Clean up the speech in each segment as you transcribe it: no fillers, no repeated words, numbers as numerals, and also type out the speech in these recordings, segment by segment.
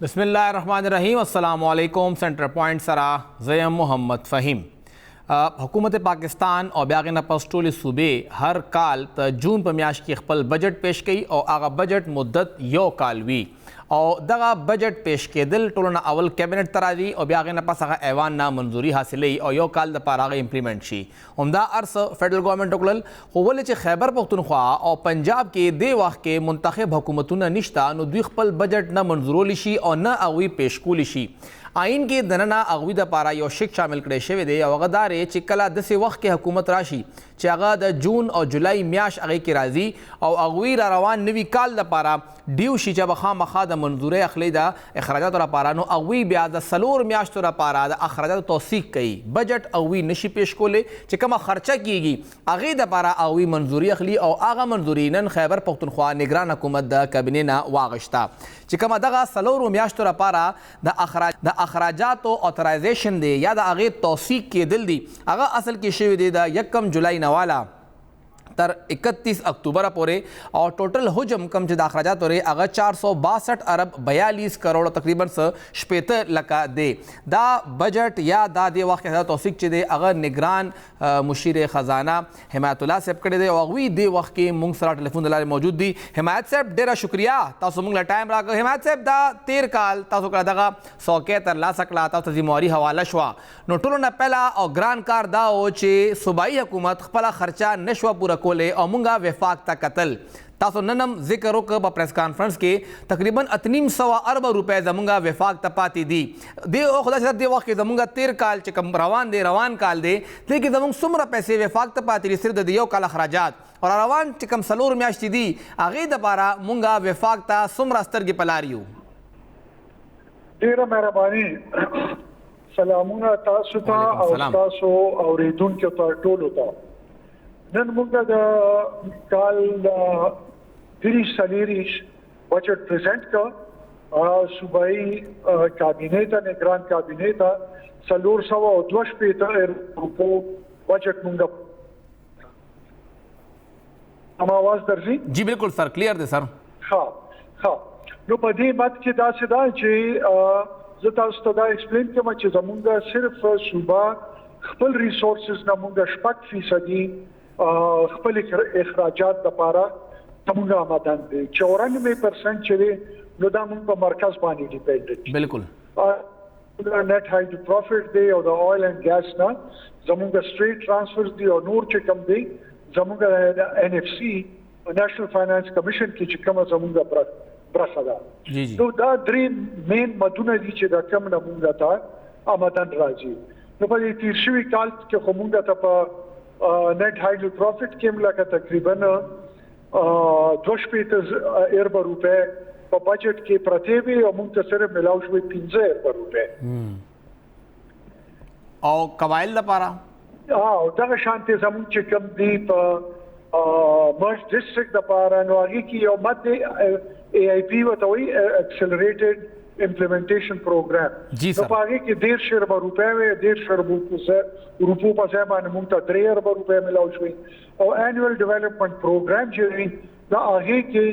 بسم اللہ الرحمن الرحیم. السلام علیکم. سینٹر پوائنٹ سرا زیم محمد فہیم. حکومت پاکستان اور بیاغ نپس ټولې صوبې هر کال ته جون په میاشت کې خپل بجټ پیش کوي او هغه بجټ مدت یو کال وي او دغه بجټ پیش کېدل ټولو نه اول کابینټ ته راځي او بیا هغې نه پس هغه ایوان نه منظوري حاصلوي او یو کال دپاره هغه امپلیمنټ شي. همدا ارڅ فیډرل ګورنمنټ وکړل، خو ولې چې خیبر پښتونخوا او پنجاب کې دې وخت کې منتخب حکومتونه نشته نو دوی خپل بجټ نه منظورولی شي او نه هغوی پیش کولی شي. آئین کې دننه هغوی دپاره یو شک شامل کړی شوی دی او هغه دا دی چې کله داسې وخت کې حکومت راشي چې هغه د جون او جولای میاشت هغې کې راځي او هغوی را روان نوي کال دپاره ډیو شي چې به خامخا د منظورۍ اخلي د اخراجاتو لپاره، نو هغوی بیا د 4 میاشتو لپاره د اخراجاتو توثیق کوي. بجټ هغوی نشي پیش کولی چې کومه خرچه کیږي هغې دپاره هغوی منظوري اخلي او هغه منظوري نن خیبر پښتونخوا نگران حکومت د کابینې نه واغشته چې کومه دغه 4 میاشتو لپاره د اخراجاتو اترایزیشن دی یا د هغې توثیق کېدل دي هغه اصل کې شوي دی د 1 جولای نه والا تر 31 اکتوبر پورې او ټوټل حجم کم چې د اخراجات لري هغه 462 ارب 42 کروڑ تقریبا 70 لکه دی. دا بجټ یا دا د وخت کې توثیق چې دی هغه نگران مشیر خزانه حمایت الله صاحب کړی دی او هغوی د وخت کې موږ سره ټلیفون د لارې موجود دي. حمایت صاحب ډېره شکریه، تاسو موږ له ټایم راکړ. حمایت صاحب دا 13 کال تاسو کړه دغه څوکۍ ترلاسه کړه، تاسو ته ذمواري حواله شوه، نو ټولو نه پهله او ګران کار دا و چې صوبایي حکومت خپله خرچه نشوه پوره کولې او مونږه وفاق ته کتل. تاسو نن هم ذکر وکړه په پریس کانفرنس کې تقریبا 350 ارب روپۍ زمونږه وفاق ته پاتې دي. دی خدای چې دې وخت کې زمونږه 13 کال چې کوم روان کال دی دې کې زمونږ څومره پیسې وفاق ته پاتې دي صرف د یو کال اخراجات او روان چې کوم 4 میاشتې دي هغې دپاره مونږه وفاق ته څومره سترګې په لار یو. ډېره مهرباني. سلامونه تاسو ته او تاسو اورېدونکو ته ټولو ته. نن موږ د کال 30 بجټ پریزنټ کړ صوبایي کابینې ته، نگران کابینې ته 462 روپو بجټ موږ. هم آواز درځي؟ جی بالکل سر، کلیئر دی سر. ها نو په دې مت کې داسې ده چې زه تاسو ته دا ایکسپلین کوم چې زمونږ صرف صوبه خپل ریسورسز نه موږ 6% خپل اخراجات لپاره موږ آمادن دي. 94% چې دی نو دا موږ په مرکز باندې ډیپینډنټ. بالکل دا نیټ هایډرو پروفیټ دی او د آیل اینڈ ګیس نه زموږ سټریټ ترانسفرز دی او نور چې کوم دی زموږ د NFC نیشنل فاینانس کمیشن کې چې کومه زموږ برخه ده. نو دا 3 مین مدونه دي چې دا کوم نه موږ ته آمدن راځي. نو په دې تیر شوي کال کې خو موږ ته په نیټ هایډرو پروفیټ کې لکه تقریبا 2 ارب روپۍ په بجټ کې پرتې وي او موږ ته صرف ملاو شوي 15 ارب روپۍ. او قبایل لپاره دغه شانتې زموږ چې کوم دي په مرج ډسټرکټ لپاره نو هغې کې یو مد AIP ورته وایي اکسلریټډ امپلیمنټیشن پروګرام. نو په هغې کې 1.5 ارب روپۍ وې، 1.5 روپو په ځای باندې موږ ته 3 ارب روپۍ ملاو شوي او انویل ډیولپمنٹ پروګرام چې دی دا هغې کې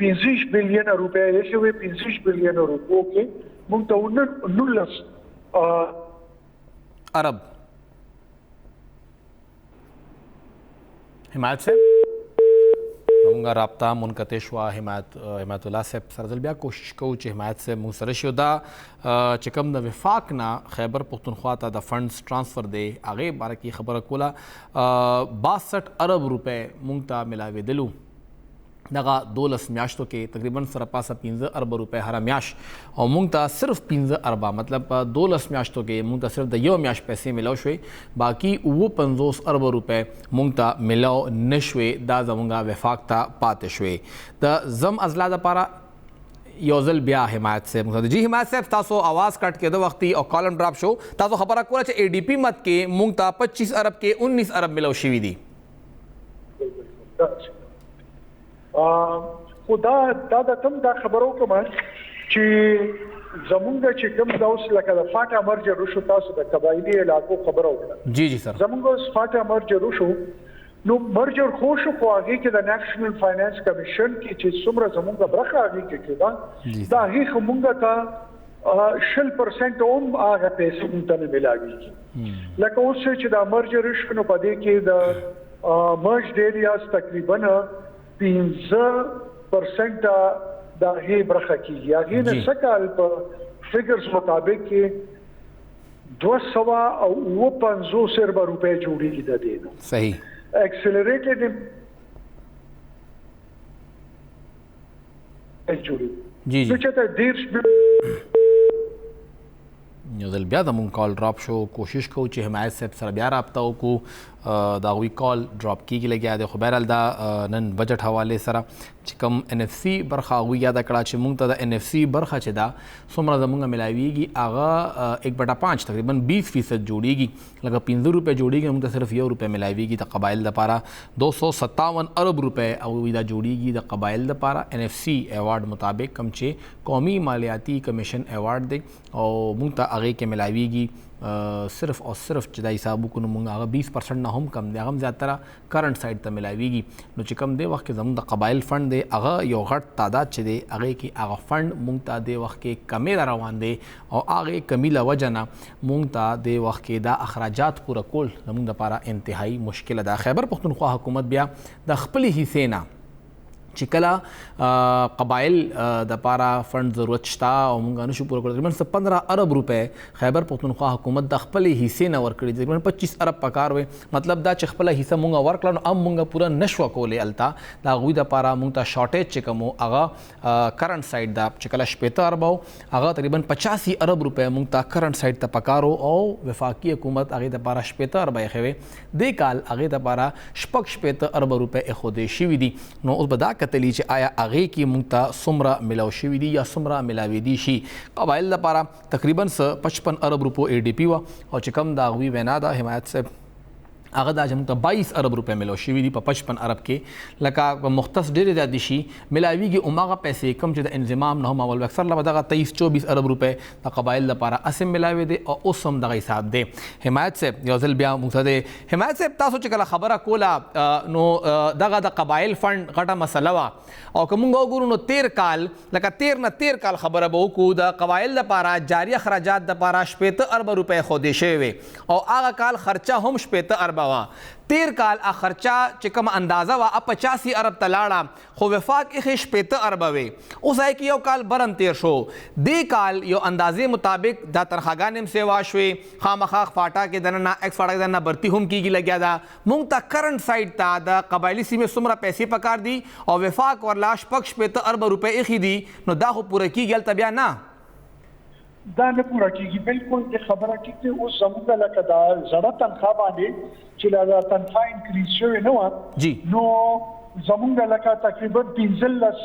25 بلین روپۍ ایښې وې. 25 بلین روپو کې موږ ته 19 ارب. حمایت صاحب زمونږ رابطه منقطع شوه. حمایت الله صاحب سره ځل بیا کوشش کوو چې حمایت صاحب موږ سره شي. دا چې کوم د وفاق نه خیبر پښتونخوا ته د فنډز ټرانسفر دی هغې باره کې خبره کوله. 62 ارب روپۍ موږ ته ملاوېدلو دغه 12 میاشتو کې تقریبا سره پاسه 15 ارب روپۍ هره میاشت او موږ ته صرف 15 اربه مطلب په 12 میاشتو کې موږ ته صرف د یو میاشت پیسې ملاو شوې، باقي 50 ارب روپۍ موږ ته ملاو نه شوې. دا زموږ وفاق ته پاتې شوې. د زم اضلاع دپاره یو ځل بیا حمایت صاحب. جی حمایت صاحب تاسو آواز کټ کېده وختي او کالم ډراپ شو، تاسو خبره کوله چې ADP مت کې موږ ته 25 ارب کې 19 ارب ملاو شوي دي. خو دا تم دا خبرو کوم چې زمونږ چې کوم دا اوس لکه د فاټا مرجر وشو، تاسو د قبایلي علاقو خبره وکړه. جی سر. زمونږ اوس فاټا مرجر وشو نو مرجر خو شو، خو هغې کې د نیشنل فاینانس کمیشن کې چې څومره زمونږ برخه هغې کې کېده دا هغې خو مونږ ته 0% هم هغه پیسې مونږ ته نه ملاويږي. لکه اوس چې دا مرجر شو نو په دې کې د مرجډ ایریاز تقریبا 15% دا هي برخه کیږي. هغه نه سکهال په فګرز مطابق کې 250 روپے جوړیږي د دې نو. صحیح. ایکسلریټډ جوړي. جی چې ته دیرش یو ځل بیا زموږ کال ډراپ شو. کوشش کوو چې حمایت صاحب سره بیا رابطه وکړو. د هغوی کال ډراپ کیږي لګیا دی. خو بهرحال دا نن بجټ حوالې سره چې کوم NFC برخه هغوی یاده کړه چې موږ ته د NFC برخه چې دا څومره زموږ ملاویږي هغه 1/5 تقریبا 20% جوړیږي. لکه 15 روپے جوړیږي موږ ته صرف 1 روپے ملاویږي. د قبایل لپاره 257 ارب روپے او دا جوړیږي د قبایل لپاره NFC ایوارډ مطابق کوم چې قومي مالیاتی کمیشن ایوارډ دی او موږ ته هغې کې ملاویږي صرف او صرف چې دا حساب وکړو موږ هغه 20% نه هم کم دی. هغه هم زیاتره کرنٹ سایډ ته ملاویږي. نو چې کوم دی وخت کې زموږ د قبایل فنډ دی هغه یو غټ تعداد چې دی هغې کې هغه فنډ موږ ته د وخت کې کمې را روان دی او هغې کمي له وجه نه موږ ته د وخت کې دا اخراجات پوره کول زموږ دپاره انتهایي مشکله ده. خیبر پښتونخوا حکومت بیا د خپلې حصې نه چې کله قبایل د پاره فند ضرورت شته او مونږ نشو پوره کړی تقریبا 15 ارب روپے خیبر پښتونخوا حکومت د خپل حصے نه ورکړي. تقریبا 25 ارب پکار وي. مطلب دا چې خپل حصہ مونږ ورکړل نو ام مونږ پوره نشو کولې. التا دا غوي د پاره مونږ ته شارټیج چې کوم هغه کرنٹ سایډ دا چې کله 15 ارب هغه تقریبا 85 ارب روپے مونږ ته کرنٹ سایډ ته پکارو او وفاقي حکومت هغه د پاره 15 ارب یې خوي. د کال هغه د پاره 15 ارب روپے خو دې شوي دي. نو اوس به دا کتلی چې آیا هغې کې مونږ ته څومره ملاو شوي دي یا څومره ملاوېدي شي. قبایل لپاره تقریبا 55 ارب روپو ADP وه او چې کوم د هغوی وینا ده حمایت صاحب هغه دا چې موږ ته 22 ارب روپے ملو شوي دي په 55 ارب کې. لکه مختص ډېرې زیاتې شي ملاویږي هماغه پیسې کم چې د انضمام نه هم اول اکثر له دغه 23-24 ارب روپے د قبایل لپاره اسم ملاوي دي او اوس هم دغه حساب دی. حمایت صاحب یو ځل بیا موږ ته دی. حمایت صاحب تاسو چې کله خبره کوله نو دغه د قبایل فنډ غټه مسله وه او که موږ وګورو نو 13 کال لکه 13 کال خبره به وکړو د قبایل لپاره جاري اخراجات دپاره 15 ارب روپے ښودې شوې وې او هغه کال خرچه هم 15 ارب 13 کال خرچه چې کوم اندازه وا 85 ارب تلاړه خو وفاق یې 15 ارب وي. اوس هغې کې یو کال برن تیر شو. دې کال یو اندازې مطابق دا تنخواګانې هم سیوا شوې. خامخا فاټا کې دننه ایکس فاټا کې دننه برتی هم کیږي لګیا ده. موږ ته کرنٹ سایډ ته د قبایلي سیمې څومره پیسې پکار دي او وفاق ورلا 15 ارب روپے ایښي دي نو دا خو پوره کیږي هلته بیا نه دا نه پوره کیږي. بالکل د خبره ټیک دی. اوس زموږ لکه دا زړه تنخوا باندې چې دا تنخوا انکریز شوې نه وه نو زموږ لکه تقریبا 15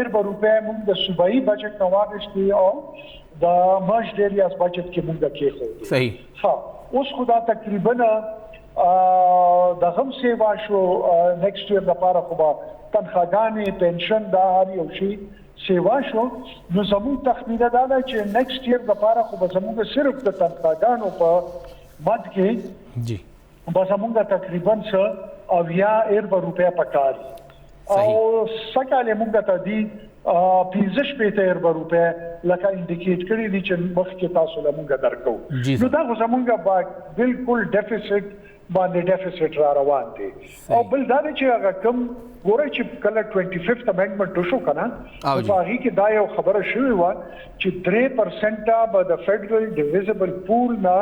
ارب روپے موږ د صوبایي بجټ نه واخیستې او د مرجډ ایریاز بجټ کې موږ کېښودې. صحیح. ها اوس خو دا تقریبا د هم سیوا شو. نیکسټ ایئر لپاره خو به تنخواګانې پنشن دا هر یو شي سیوا شو. نو زموږ تخمینه دا ده چې نیکسټ ایئر لپاره خو به زموږ صرف د تنخواګانو په مد کې جی به زموږ تقریبا 80 ارب روپے پکار او سکهال موږ ته دي 15 ارب روپے لکه انډیکیټ کړي دي چې مخکې تاسو له موږ درکو. نو دا خو زموږ بالکل ډیفیسټ باندې ډیفیسټ را روان دي. او بل دا چې هغه کم ګورئ چې کله 25th امندمنټ وشو که نه په هغې کې دا یو خبره شوې وه چې 3% به د فیډرل ډیویزبل پول نه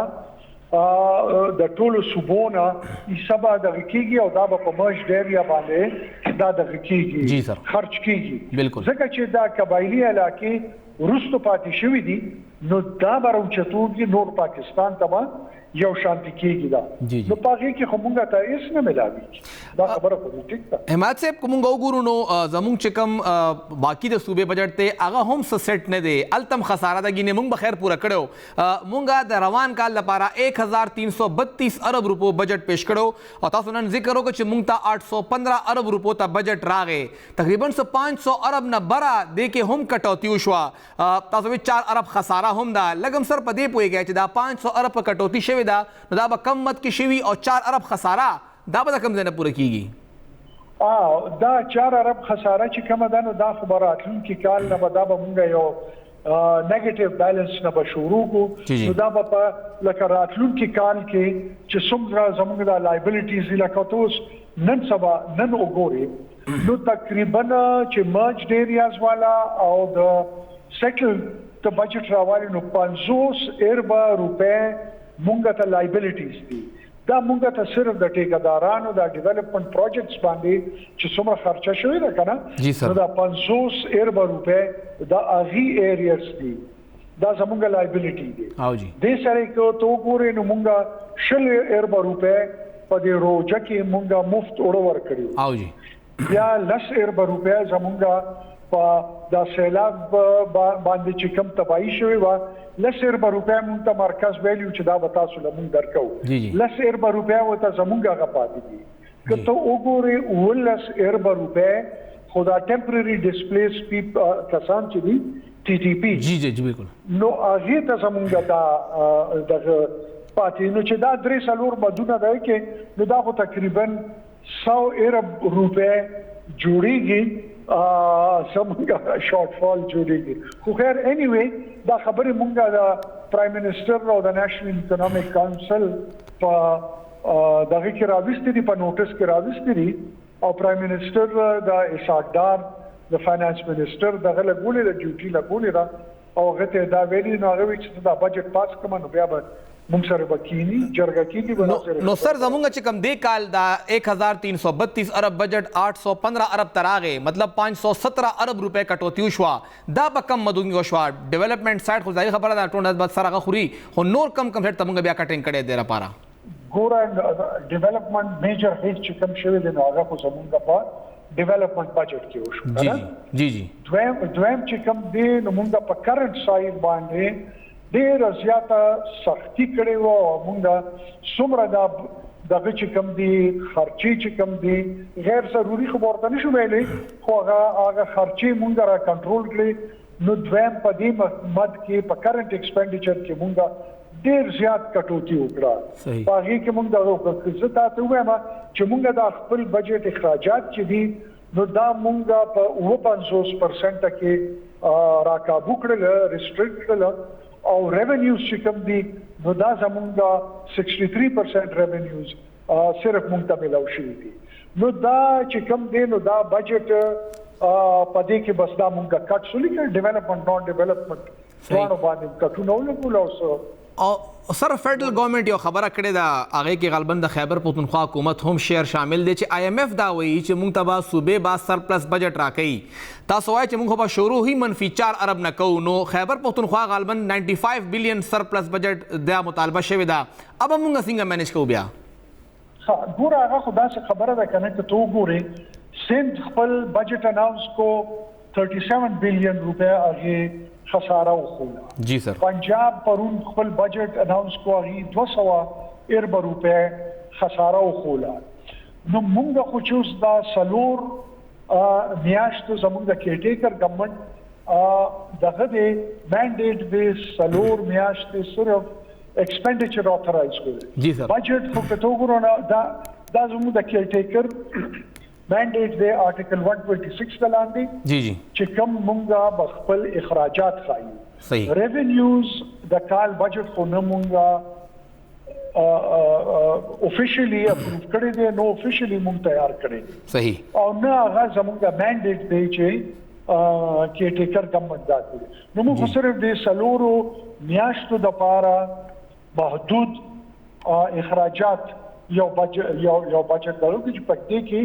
د ټولو صوبو نه حصه به دغه کېږي او دا به په مرجډ ایریا باندې دا دغه کېږي خرچ کېږي. ځکه چې دا قبایلي علاقې وروستو پاتې شوي دي نو دا به راوچتوږي نور پاکستان ته به یو شانتي کېږي. دا نو په هغې کې خو مونږ ته هېڅ نه ملاویږي. دا خبره خو دې ټیک ده. حمایت صاحب که مونږ وګورو نو زمونږ چې کوم باقي د صوبې بجټ دی هغه هم څه سیټ نه دی. هلته هم خساره ده. ګینې مونږ به خیر پوره کړی مونږ د روان کال لپاره 1332 ارب روپو بجټ پیش کړو او تاسو نن ذکر وکړو چې مونږ ته 815 ارب روپو ته بجټ راغی. تقریبا 500 ارب نه بره دې کې هم کټوتي وشوه. تاسو 4 ارب خساره هم ده. لږ سر په دې پوهېږئ چې دا 500 ارب په کټوتي شوې ده نو دا به کم مد کې شوي او 4 ارب خساره دا به د کوم ځای نه پوره کېږي. دا 4 ارب خساره چې کومه ده نو دا خو به راتلونکي کال نه به دا به مونږ یو نیگیټیو بالانس نه به شروع کو نو دا به لکه راتلونکي کال کې چې څومره زموږ د لایبیلیټیز لکه تاسو نن وګورئ نو تقریبا چې مرجډ ایریاز والا او د سیټل ته بجټ راوالي نو 50 اربه روپے مونږ ته لایبیلیټیز دي دا مونږ ته صرف د ټیکدارانو د ډیولپمنٹ پروجیکټس باندې چې څومره خرچه شوی ده کنه نو دا 50 اربه روپے دا اغي ایریاز دي دا زمونږ لایبیلیټی دي او جی د سره کو تو ګورې نو مونږ شل اربه روپے په دې روزه کې مونږه مفت اور ور کړیو او جی بیا 10 اربه روپے زمونږه په دا سیلاب باندې چې کم تباہی شوی و 10 اربه روپے مونږ ته مرکز ویلیو چې دا به تاسو له مونږ درکو 10 اربه روپے وته زمونږه غپاتې دي که ته وګورې 10 اربه روپے خدا ټمپرری ډیسپلیس کسان چې دي ټي ټي پی جی جی جی بالکل نو هغه ته زمونږه دا د پاتې نو چې دا 3 سالور بدونه ده کې نو دا خو تقریبا 100 ارب روپے جوړیږي زمونږه شارټ فال جوړیږي خو خیر انیوی دا خبره مونږه د پرایم منسٹر او د نېشنل اکونومیک کونسل په دغه کې راوستي دي په نوټس کې راوستي دي او پرایم منسٹر د اسحاقدار د فاینانس منسٹر دغه لګولې د ډیوټي لګولې دا او هغه ته دا ویلي نو هغه چې دا بجټ پاس کوم نو بیا به مونږ سره وکینی جرګه کیږي بنا نو سر زمونږ چې کم دی کال دا 1332 ارب بجٹ 815 ارب تراغه مطلب 517 ارب روپے کټوتی شو دا به کم مدونګو شو ډیولپمنٹ سایت خو ځای خبره دا ټول بس سره خوري خو نور کم سیټ تمونږ بیا کټینګ کړي دی لپاره ګور ډیولپمنٹ میجر هیڅ چې کم شوی دی نو هغه خو زمونږ په ډیولپمنٹ بجټ کې وشو جی جی دویم چې کم دی نو مونږ په کرنٹ سایت باندې ډیر زیاته سختی کړې و مونږه څومره دغه چې کم دي خرچي چې کم دي غیر ضروري خبرته نشو ویلې خو هغه خرچي مونږه را کنټرول کړې نو دویم په دې مد کې په کرنٹ ایکسپینډیچر کې مونږه ډیر زیات کټوتی وکړه په هغه کې مونږ د زه تاسو وایم چې مونږه د خپل بجټ اخراجات چې دي نو دا مونږه په 50% کې راکابو کړل ریسټریکټ کړل او ریونیوز چې کوم دي نو دا زمونږه 63% ریونیوز صرف مونږ ته ملاو شوي دي نو دا چې کوم دی نو دا بجټ په دې کې بس دا مونږه کټ شو لیکل ډیولپمنٹ نان ډیولپمنٹ ټول باندې کټونه ولګول او سر فیډرل گورنمنٹ یو خبره کړې ده هغه کې غالبا د خیبر پختونخوا حکومت هم شیر شامل دی چې آی ایم ایف دا وایي چې مونږ ته به صوبې با سرپلس بجټ راکړي تاسو وایي چې مونږ به شروع هی منفي 4 ارب نه کوو نو خیبر پختونخوا غالبا 95 بلین سرپلس بجټ دا مطالبه شوی ده اب مونږ څنګه مینیج کوو بیا ګوره هغه خو داسې خبره ده کنه چې تو ګورې سند خپل بجټ اناونس کو 37 بلین روپے هغه خساره وخوله جی سر پنجاب پرون خپل بجټ اناونس کو هغه 200 اربه روپے خساره وخوله نو مونږ خو چې دا سلور میاشتو زمونږ د کېټیکر ګورنمنت دغه د مانډیټ بیس سلور میاشتې صرف ایکسپینډیچر اترایز کړل جی سر بجټ خو په توګه دا زموږ د کېټیکر مانډیټ دی آرټیکل 126 د لاندې جی جی چې کوم مونږه خپل اخراجات خایو صحیح ریونیوز د کال بجټ خو نه مونږه officially approve کړی دی نو officially مونږ تیار کړی دی صحیح او نه هغه زموږه مانډیټ دی چې کېټیکر ګورنمنت دا کوي نو موږ صرف د سلورو میاشتو د پاره محدود اخراجات یو بجټ درو چې پکې کې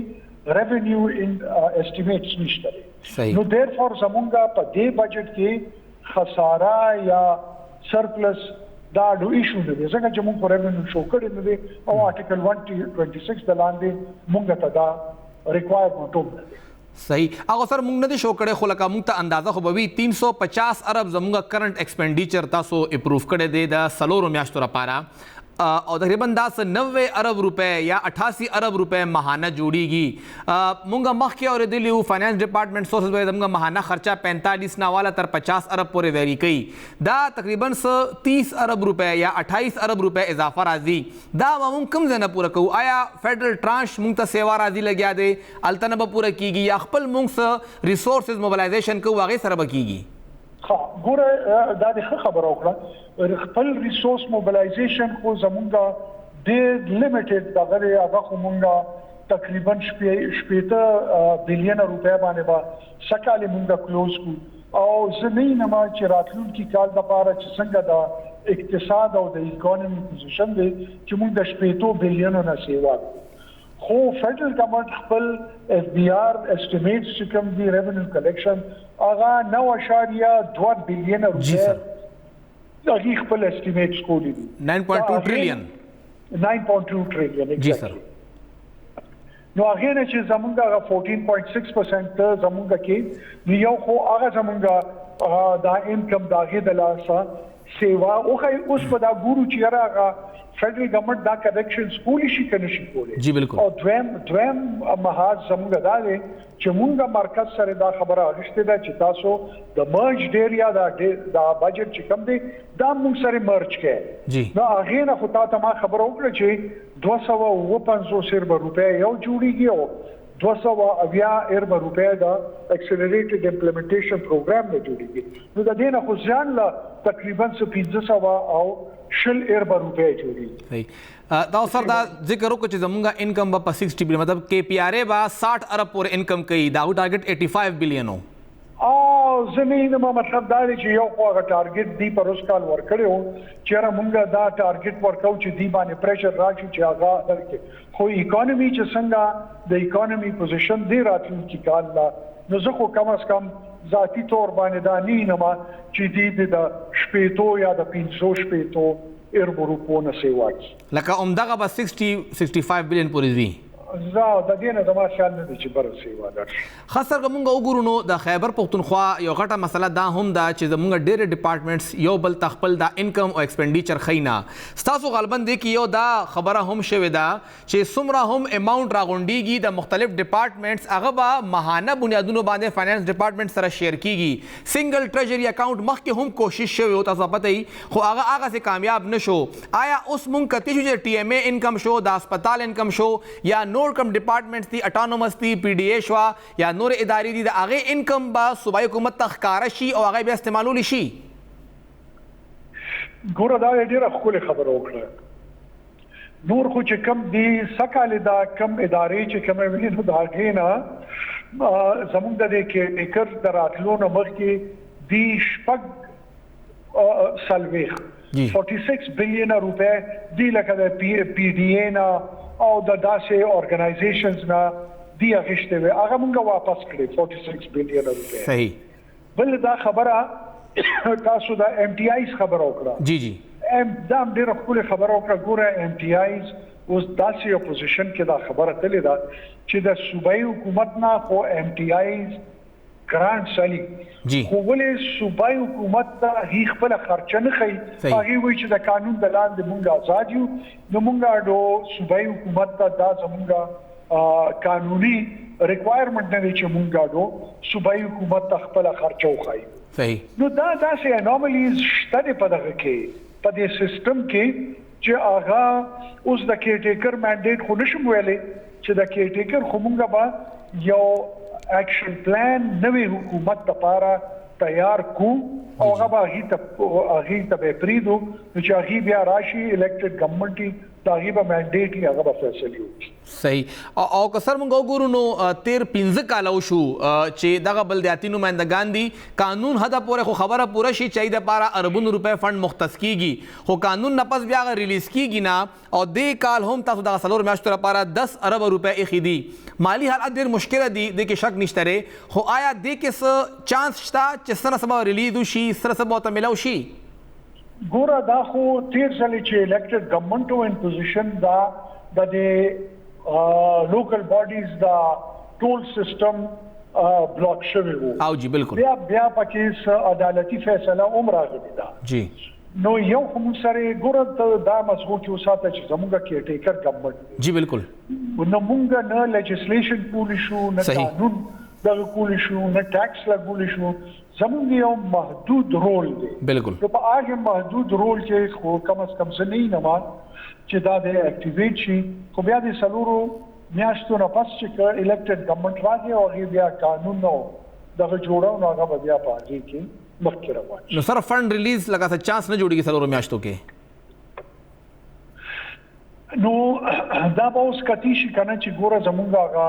ریونیو اسټیمیټس نشته نو therefore زموږه په دې بجټ کې خساره یا سرپلس دا ډو ایشو نه دي ځکه چې موږ ریونیو شو کړی نه دي او آرټیکل 126 د لاندې موږ ته دا ریکوایرمنټ وکړي صحیح هغه سر موږ نه دي شو کړی خو لکه موږ ته اندازه خو به وي 350 ارب زموږه کرنٹ ایکسپینډیچر تاسو اپروف کړی دی د سلورو میاشتو لپاره او تقریباً 90 ارب روپے یا 88 ارب روپے ماہانہ جوړیږي مونږه مخکې اورېدلی وو فاینانس ډپارټمنټ سورسز وایي زموږه ماهانه خرچه 45 نه والا تر 50 ارب پورې ویری کوي دا تقریباً 30 ارب روپے یا 28 ارب روپے اضافه راځي دا موږ کوم ځای نه پوره کوو آیا فیډرل ټرانش موږ ته سیوا راځي لګیا دی هلته نه به پوره کیږي یا خپل موږ ریسورسز موبلایزیشن کوو هغې سره به کیږي ګوره دا د ښه خبره وکړه خپل ریسورس موبلایزیشن خو زمونږ ډېر لیمیټډ دغه دی هغه خو مونږ تقریبا 80 بلین روپۍ باندې به سکهال مونږ کلوز کړو او زه نه یم چې راتلونکي کال دپاره چې څنګه د اقتصاد او د اکانومي پوزیشن دی چې مونږ د 80 بلیونو نه سیوا خو فیډرل ګورنمنت خپل اف بی آر اسټیمیټس چې کوم دی ریونیو کلیکشن هغه 9.2 بلین روپۍ هغه خپل اسټیمیټس کولی دي 9.2 ټریلیون 9.2 ټریلیون جی سر نو هغه نه چې زمونږ 14.6% زمونږ کې نو یو خو هغه زمونږ دا انکم داغه د لاسه سیوا اوس په دا ګورو چې هغه فیډرل ګورنمنت دا کریکشنز کولی شي کنه شي کولی جی بالکل او دویم محاذ زموږ دا دی چې مونږه مرکز سره دا خبره اغشته ده چې تاسو د مرج ډیریا دا بجټ چې کم دی دا مونږ سره مرج کړي جی نو هغه نه خو تاسو ما خبره وکړه چې 250 روپۍ یو جوړیږي او 280 روپۍ دا اکسلریټډ امپلیمنټیشن پروګرام نه جوړیږي نو د دې نه خو ځان لا تقریبا 1500 او شل روپۍ جوړیږي صحیح دا سر دا ذکر وکړو چې زمونږ انکم به په 60 بلین مطلب کې پی آر اے به 60 ارب پورې انکم کوي دا ټارګټ 85 بلین او زمين ما مطلب دا دی چې یو خو هغه ټارګټ دی پر اوس کال ورکړی و چې را مونږه دا ټارګټ ورکاو چې دی باندې پریشر راشي چې هغه درکې خو اکانومي چې څنګه د اکانومي پوزیشن دی راتلونکي کال لا نو زه خو کم از کم ذاتی طور باندې دا نه یم چې دی د 80 یا د 580 روپو نه سیوا کی لکه عمدغه به 65 بلین پورې وي زه د دې نه زما خیال نه دی چې بر سیوا ده خاص کر موږ وګورو نو د خیبر پختونخوا یو غټه مسله دا هم ده چې زموږ ډېر ډپارټمنټس یو بل تخپل دا انکم او ایکسپینډیچر خینا ستاسو غالبا دی کې یو دا خبره هم شوې ده چې څومره هم اماونټ راغونډیږي د مختلف ډپارټمنټس هغه به ماهانه بنیادونو باندې فاینانس ډپارټمنټ سره شیر کیږي سنگل ټریجري اکاونټ مخکې هم کوشش شوی او تاسو پته یې خو هغه سه کامیاب نشو آیا اوس مونږ کته شو چې ټي ایم اے انکم شو د هسپتال انکم شو یا نور کم ډپارټمنټس دي اټانومس دي پی ډی اے شوا یا نور ادارې دي د هغه انکم با صوبایي حکومت ته ښکاره شي او هغه بیا استعمالول شي ګوره دا ډیره ښکلې خبره وکړه نور خو چې کم دي سکهال دا کم ادارې چې کومې ویني نو دا غینا زموږ د دې کې اکر د راتلو نه مخکې دی شپږ سلويخ 46 بلین روپے دی لکه د پی ډی اے نه او د داسې اورګنایزیشنز نه دی اخیسته وي هغه مونږه واپس کړی 46 بلین روپے صحیح بل دا خبره تاسو د ایم ټی آیز خبره وکړه جی جی دا ډیره خپل خبره وکړه ګوره ایم ټی آیز اوس داسې اپوزیشن کې دا خبره تللی ده چې د صوبایي حکومت نه خو ایم ټی آیز ګرانټ سالي جی خو ولې صوبایي حکومت ته هی خپل خرچه نه خي هغه وایي چې د قانون د لاندې مونږ آزاد یو نو مونږ د صوبایي حکومت ته دا زمونږ قانوني ریکوایرمنټ نه دی چې مونږ د صوبایي حکومت ته خپل خرچه وخایو صحیح نو دا داسې انومالیز شته په دغه کې په دې سیستم کې چې هغه اوس د کیرټیکر منډیټ خو نشم ویلې چې د کیرټیکر خو مونږ به یو ایکشن پلان نوې حکومت لپاره تیار کو او هغه هغه ته پریدو چې هغه بیا راشي الیکټډ ګورنمنت دا هغه به منډیټ هغه به فیصله وکړي صحیح او کسر مونږ وګورو نو 13 کال شو چې دغه بلدیاتي نمائندگان دي قانون حد پورې خو خبره پوره شي چې د لپاره اربونو روپے فند مختص کیږي خو قانون نه پس بیا ریلیز کیږي نه او د کال هم تاسو دغه سلور میاشتو لپاره 10 ارب روپے اخیدي مالی حالت ډیر مشکله دي د کې شک نشته خو آیا د کې څه چانس شته چې سره سبا ریلیز وشي سره سبا ته ملو شي ګوره دا خو تیر ځل چې الیکټډ ګورنمنت او ان پوزیشن دا د لوکل باډیز دا ټول سیستم بلاک شوی وو او جی بالکل بیا پکې عدالتي فیصله عمر راغلی دا جی نو یو هم سره ګوره دا مضبوط یو ساته چې زموږ کیرټیکر ګورنمنت جی بالکل نو مونږ نه لیجسلیشن کولی شو نه قانون دغه کولی شو نه ټیکس لګولی شو زموږ یو محدود رول دی بالکل نو په هغه محدود رول کې خو کم از کم څه نه ما چې دا د اکټیویټ شي خو بیا د سلورو میاشتو نه پس چې الیکټډ ګورنمنت راځي او هغه بیا قانون نو دغه جوړو نو هغه بیا په هغه کې مخکې روان شي. نو سره فند ریلیز لکه څه چانس نه جوړیږي څلورو میاشتو کې؟ نو دا به اوس کتی شي کنه چې ګوره زمونږ هغه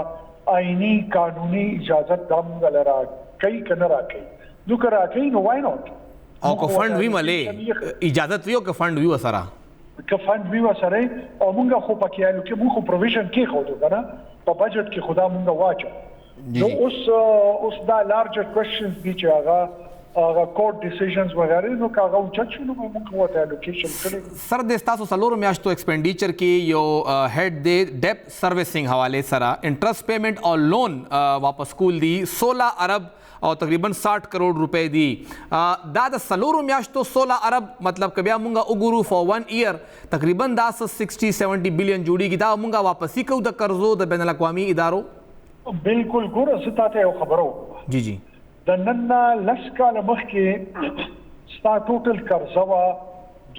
آئینی قانوني اجازت دا مونږ لره کوي که نه راکوي. نو که راکوي نو وای ناٹ. او که فند وي ملې اجازت وي او که فند وي ورسره که فند وي ورسره او مونږ خو پکې آلو کې مونږ خو پروویژن کېښودو که نه په بجټ کې خو دا مونږ واچو. نو اوس دا لارجر کوېشنز دي چې هغه کورټ ډیسیژنز وغیرہ نو که هغه اوچت شو نو موږ ورته الوکیشن کړی. سر د ستاسو څلورو میاشتو ایکسپینډیچر کې یو هیډ دی ډیپ سروسینګ حوالې سره انټرسټ پیمنٹ او لون واپس کول دی 16 ارب او تقریباً 60 کروڑ روپے دی. دا د څلورو میاشتو 16 ارب مطلب که بیا مونږ وګورو فور 1 ایئر تقریباً دا 60-70 بلین جوړیږي. دا مونږ واپسی کوو د قرضو د بین الاقوامي ادارو؟ بالکل ګوره زه تاته یو خبره وکړم. جی د نن نه لس کاله مخکې ستا ټوټل قرضه وه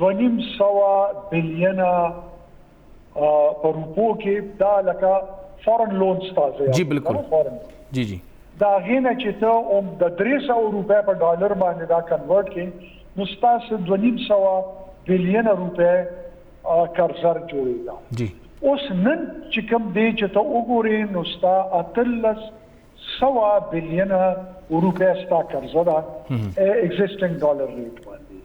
2.5 بلیونه په روپو کې. دا لکه فورن لون ستا جی بالکل جی دا هغې نه چې ته د 300 روپۍ په ډالر باندې دا کنورټ کړې نو ستاسو 2.5 بلیونه روپۍ قرضه جوړېده. جی اوس نن چې کوم دی چې ته وګورې نو ستا 1300 بلیونه روپۍ ستا قرضه ده ایگزسټنګ ډالر ریټ باندې.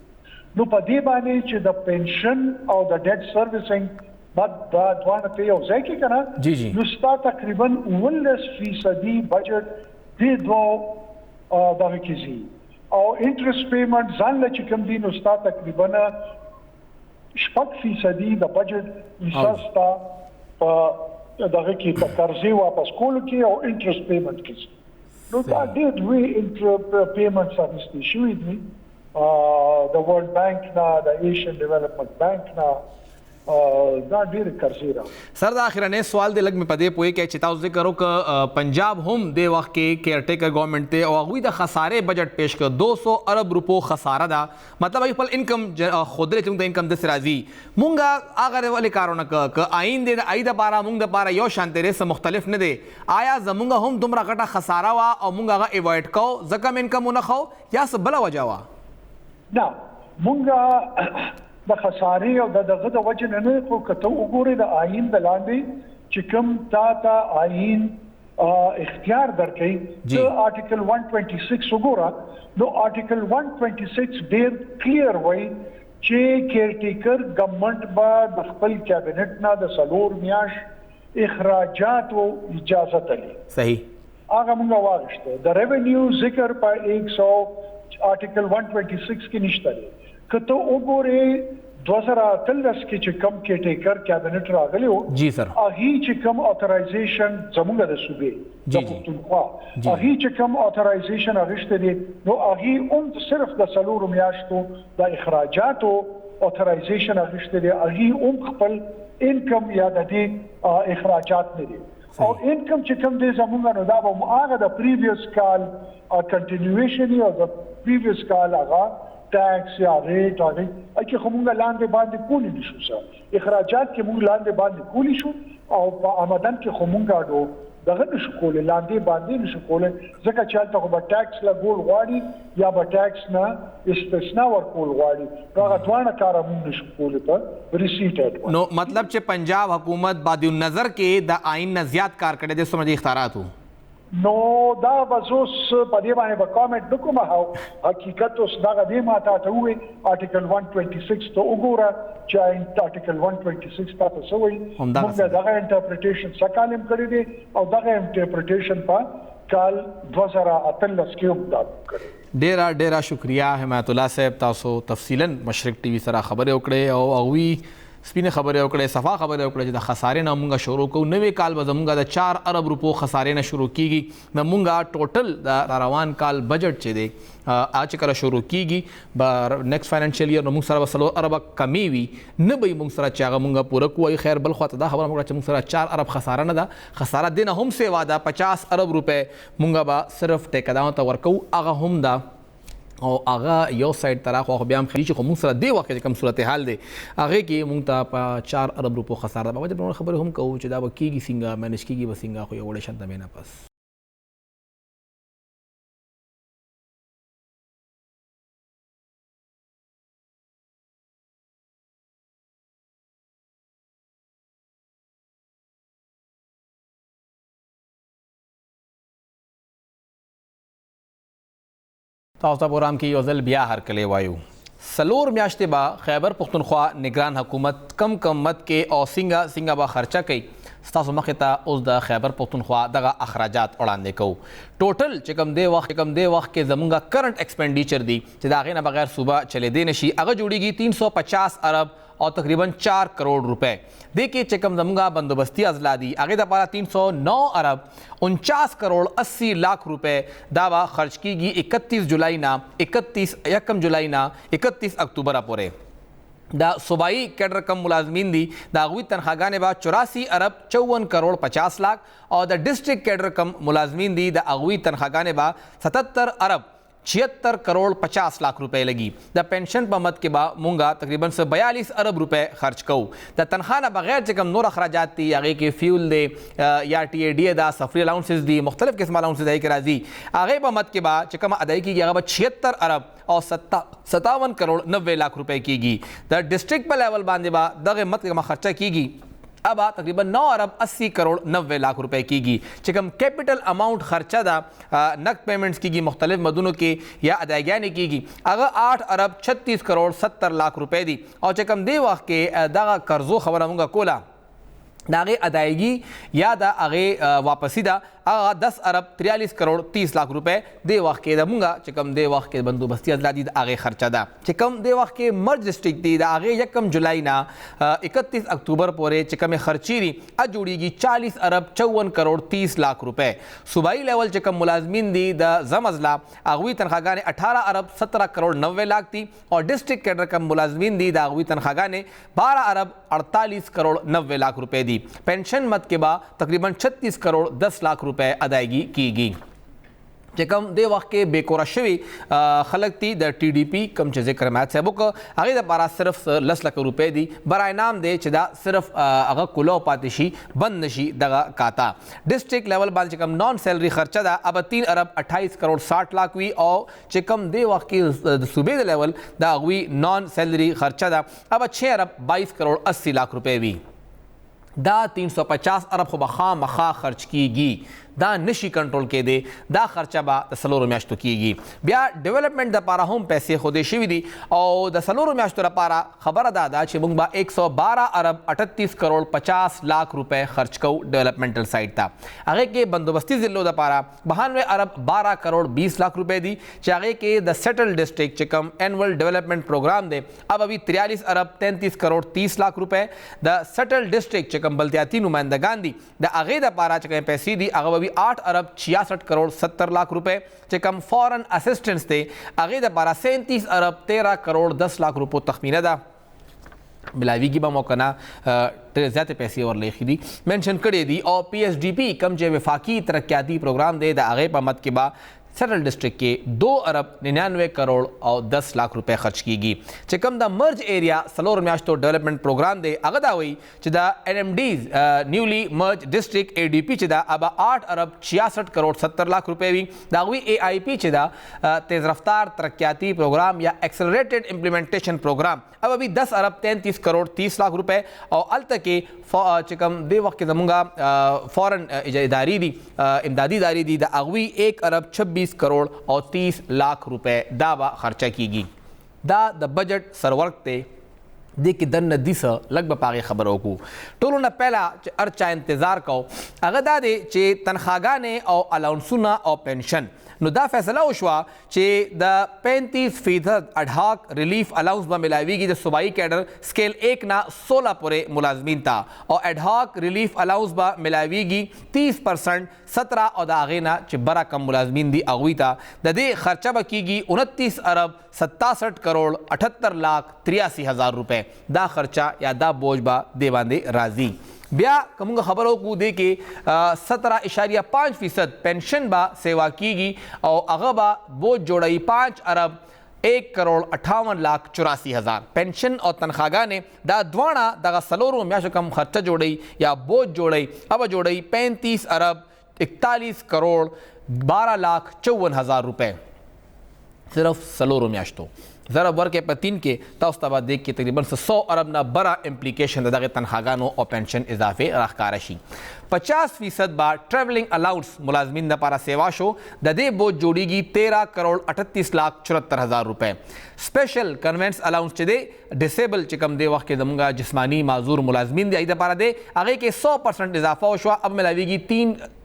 نو په دې باندې چې د پنشن او د ډیټ سروسینګ دا دوانه ته یو ځای کې که نه نو ستا تقریبا 19% بجټ دې دوه دغه کې ځي او انټرسټ پیمنټ ځان له چې کوم دي نو ستا تقریبا 6% د بجټ حصه ستا په دغه کې په قرضې واپس کولو کې او انټرسټ پیمنټ کې ځي. نو دا ډېر لوی پیمنټس اخیستې شوي دي د ورلډ بانک نه د ایشین ډیولپمنټ بانک نه. دا ډېر قرضې را. سر دا اخرنی سوال دی لږ مې په دې پوهې کې چې تاسو ذکر وکړه پنجاب هم دې وخت کې کیئر ټیکر ګورنمنټ دی او هغوی د خسارې بجټ پیش کړ 200 ارب روپو خساره ده. مطلب هغوی خپل انکم ښودلی چې موږ ته انکم داسې راځي. موږ هغه ولې کار ونه کړه که آئین دی د آی دپاره موږ دپاره یو شان دی څه مختلف نه دی. آیا زموږ هم دومره غټه خساره وه او موږ هغه ایوایډ کوو ځکه م انکم ونه ښو یا څه بله وجه وه؟ نه موږ د خسارې او دغه د وجې نه نه خو که ته وګورې د آئین د لاندې چې کوم تا ته آئین اختیار درکوي ته آرټیکل 126 وګوره نو آرټیکل 126 ډېر کلیر وایي چې کیئرټیکر ګورنمنټ به د خپل کابینټ نه د 4 میاشت اخراجاتو اجازت لري. صحیح هغه موږ واغشته. د ریونیو ذکر په 100 آرټیکل 126 کې نشته دی. که ته وګورې 2013 کې چې کم کیټیکر کابینټ راغلی و جی سر هغې چې کم اترایزیشن زموږ د صوبې د پښتونخوا هغې چې کم اترایزیشن اخیستی دی نو هغې هم صرف د 4 میاشتو د اخراجاتو اترایزیشن اخیستی دی. هغې هم خپل انکم یا د دې اخراجات نه دي او انکم چې کم دی زموږ نو دا به هغه د پریویس کال کنټینیویشن او د پریویس کال هغه ټیکس یا ریټ هغه کې خو موږ لاندې باندې کولی نشو. اخراجات کې موږ لاندې باندې کولی شو او په آمدن کې خو موږ اډو دغه نشو کولی لاندې باندې نشو کولی ځکه چې هلته خو به ټیکس لګول غواړي یا به ټیکس نه استثنا ورکول غواړي. هغه دواړه کاره موږ نشو کولی په ریسیټ. نو مطلب چې پنجاب حکومت بعد النظر کې د آئین نه زیات کار کړی دی څومره اختیاراتو نو دا بزوس په دې باندې به کامنټ نکوم. حقیقت اوس دغه دې ما ته ووایي آرټیکل 126 ته وګوره چې آرټیکل 126 تاسو څه وایي. موږ دغه انټرپریټیشن څه کال هم کړی دی او دغه انټرپریټیشن په کال 2013 کې هم دا کړی. ډیره شکریہ حمایت الله صاحب. تاسو تفصیلا مشرق ټي وي سره خبرې وکړې او هغوی سپینې خبرې وکړې صفا خبرې وکړې چې د خسارې نه مونږ شروع کوو. نوی کال به زمونږ د 4 ارب روپو خسارې نه شروع کیږي. د مونږ ټوټل د روان کال بجټ چې دی چې کله شروع کیږي به نیکسټ فاینانشل ایئر نو مونږ سره به 4 ارب کمی وي نه به مونږ سره چې هغه مونږ پوره کوو. خیر بل خواته دا خبره وکړه چې مونږ سره 4 ارب خساره نه ده. خساره دې نه هم سیوا ده 50 ارب روپۍ مونږ به صرف ټیکدارانو ته ورکوو. هغه هم ده او هغه یو سایډ ته راخوا خو بیا هم خلیجي خو مونږ سره دې وخت کې کوم صورتحال دی هغې کې مونږ ته په 4 ارب روپو خساره ده. باید نور خبرې هم کوو چې دا به کېږي څنګه مینج کېږي به څنګه خو یو وړې شان ته مې نه پس تاسو ته پروګرام کې یو ځل بیا هرکلی وایو. سلور میاشتې به خیبر پختونخوا نگران حکومت کم مد کې او څنګه به خرچه کوي ستاسو مخې ته اوس د خیبر پختونخوا دغه اخراجات وړاندې کوو. ټوټل چې کوم دی وخت کې زمونږ کرنٹ ایکسپینډیچر دی چې د هغې نه بغیر صوبه چلېدی نشي هغه جوړیږي 350 ارب او تقریباً 4 کروڑ روپے. دې کې چې کوم زمونږ بندوبستي اضلاع دي هغې دپاره 309 ارب 49 کروڑ 80 لاکھ روپے دا به خرچ کیږي 31 جولائی نه 31 اکتوبر پورې. دا صوبائی کیڈر کم ملازمین دی دا هغوی تنخواګانې به 84 ارب 54 کروڑ 50 لاکھ او د ډسټرکټ کیڈر کم ملازمین دی د هغوی تنخواګانې به 77 ارب 76 کروڑ 50 لاکھ روپے لگی. د پینشن په مد کې به مونږه تقریباً 42 ارب روپے خرچ کوو. د تنخوا نه بغیر چې کوم نور اخراجات دي هغې کې فیول دی یا ټي اے ډي دا سفري الاؤنسز دي مختلف قسم الاؤنسز هغې کې راځي هغې په مد کې به چې کومه ادایي کېږي هغه به 76 ارب او 57 کروڑ 90 لاکھ روپے کېږي. د ډسټرکټ په لیول باندې به دغه مد کې خرچه کېږي اب تقریباً 9 ارب 80 کروڑ 90 لاکھ روپے کیږي. چې کوم کیپټل اماؤنٹ خرچه ده نقد پیمنٹس کیږي مختلف مدونو کې یا ادایګانې کیږي هغه 8 ارب 36 کروڑ 70 لاکھ روپے دي. او چې کوم دی وخت کې دغه قرضو خبره مونږه کوله د هغې ادایګي یا د هغې واپسي ده هغه 10 ارب 43 کروڑ 30 لاکھ روپے دی وخت کې د مونږه چې کوم دی وخت کې بندوبستي اضلاع دي د هغې خرچه ده. چې کوم دی وخت کې مرج ډسټرکټ دی د هغې 1 جولائی نه 31 اکتوبر پورې چې کومې خرچې دي هغه جوړیږي 40 ارب 54 کروڑ 30 لاکھ روپے. صوبائی لیول چې کوم ملازمین دي د زم اضلاع هغوی تنخواګانې 18 ارب 17 کروڑ 90 لاکھ دي او ډسټرکټ کیډر کم ملازمین دي د هغوی تنخواګانې 12 ارب 48 کروڑ 90 لاکھ روپے دي. پینشن مد کې به تقریباً 36 کروڑ 10 لاکھ روپے ادائیگی کیږي. چې کوم دی وخت کې بیکوره شوي خلک دي د ټي ډي پي کوم چې ذکر مات صاحب وکړه هغې دپاره صرف 10 لکه روپۍ دي برای نام دی چې دا صرف هغه کولو پاتې شي بند نشي دغه کاتا. ډسټرکټ لیول باندې چې کوم نان سیلري خرچه ده اب 3 ارب 28 کروڑ 60 لاکھ وي او چې کوم دی وخت کې د صوبې د لیول د هغوی نان سیلري خرچه ده اب 6 ارب 22 کروڑ 80 لاکھ روپۍ وي. دا 350 ارب خو به خامخا خرچ کیږي دا نشي کنټرول کېدی دا خرچه به د څلورو میاشتو کیږي. بیا ډیولپمنټ دپاره هم پیسې خودې شوي دي او د څلورو میاشتو لپاره خبره دا ده چې موږ به 112 ارب 38 کروڑ 50 لاکھ روپے خرچ کوو ډیولپمنټل سایډ ته. هغې کې بندوبستي ضلعو دپاره 92 ارب 12 کروڑ 20 لاکھ روپے دي چې هغې کې د سیټل ډسټرکټ چې کوم اینول ډیولپمنٹ پروګرام دی اب ابھی 43 ارب 33 کروڑ 30 لاکھ روپے. د سیټل ډسټرکټ چې کوم بلدیاتي نمائندګان دي د هغې دپاره چې کوم پیسې دي هغه 8 ارب 66 کروڑ 70 لاکھ روپے. چې کوم فورن اسسټنس دی هغې دپاره 37 ارب 13 کروڑ 10 لاکھ روپو تخمینه ده. ملاویږي به مو که نه ډېرې زیاتې پیسې ورله ایښي دي مینشن کړي دي او پی ایس ډي پي کوم چې وفاقي ترقیاتي پروګرام دی د هغې په مد کې به سیټل ډسټرکټ کې 2 ارب 99 کروڑ او 10 لاکھ روپے خرچ کیږي. چې کوم د مرج ایریا څلور میاشتو ډیولپمنٹ پروګرام دی هغه دا وایي چې د این ایم ډیز نیولی مرج ډسټرکټ اے ډي پي چې دا اب 8 ارب 66 کروڑ 70 لاکھ روپے وي. د هغوی اے آئی پي چې دا تیز رفتار ترقیاتی پروګرام یا ایکسلریټډ امپلیمنټیشن پروګرام اب ابھی 10 ارب 33 کروڑ 30 لاکھ روپے او هلته کې چې کوم دی وخت کې زمونږ فورن ادارې دي امدادي ادارې دي د هغوی 1 ارب 26 کروڑ او 30 لاکھ روپے دا به خرچه کیږي. دا د بجټ سرورک دی دې کې دننه دي څه لږ به په هغې خبره وکړو. ټولو نه پهله چې هر چا انتظار کو هغه دا دی چې تنخواګانې او الاونسونه او پنشن نو دا فیصله وشوه چې د 35% اډهاک ریلیف الاؤنس به ملاویږي د صوبائی کیډر سکیل 1 نه 16 پورې ملازمین ته او اډهاک ریلیف الاؤنس به ملاویږي 30% 17 او د هغې نه چې بره کم ملازمین دي هغوی ته د دې خرچه به کیږي 29 ارب 67 کروڑ 78 لاکھ 83 ہزار روپے. دا خرچه یا دا بوج به دې باندې راځي. بیا که موږ خبره وکړو دې کې 17.5% پنشن به سیوا کیږي او هغه به بوج جوړوي 5 ارب 1 کروڑ 58 لاکھ 84 ہزار. پنشن او تنخواګانې دا دواړه دغه څلورو میاشتو کم خرچه جوړوي یا بوج جوړوي اب جوړوي 35 ارب 41 کروڑ 12 لاکھ 54 ہزار روپے صرف څلورو میاشتو. ضرب ورکې په 3 کې تاسو ته به دیک کې تقریبا 100 ارب نه بره امپلیکیشن د دغې تنخواګانو او پنشن اضافې راښکاره شي. 50% با ٹریولنگ الاؤنس ملازمین دا پارا سیوا شو د دې بوج جوړیږي 13,38,74,000 روپے. سپیشل کنوینس الاؤنس چې دی ډیسیبل چې کم دی وخت کې زمونږ جسمانی معذور ملازمین دی د پارا دی هغه کې 100% اضافه وشو. اب ملاویږي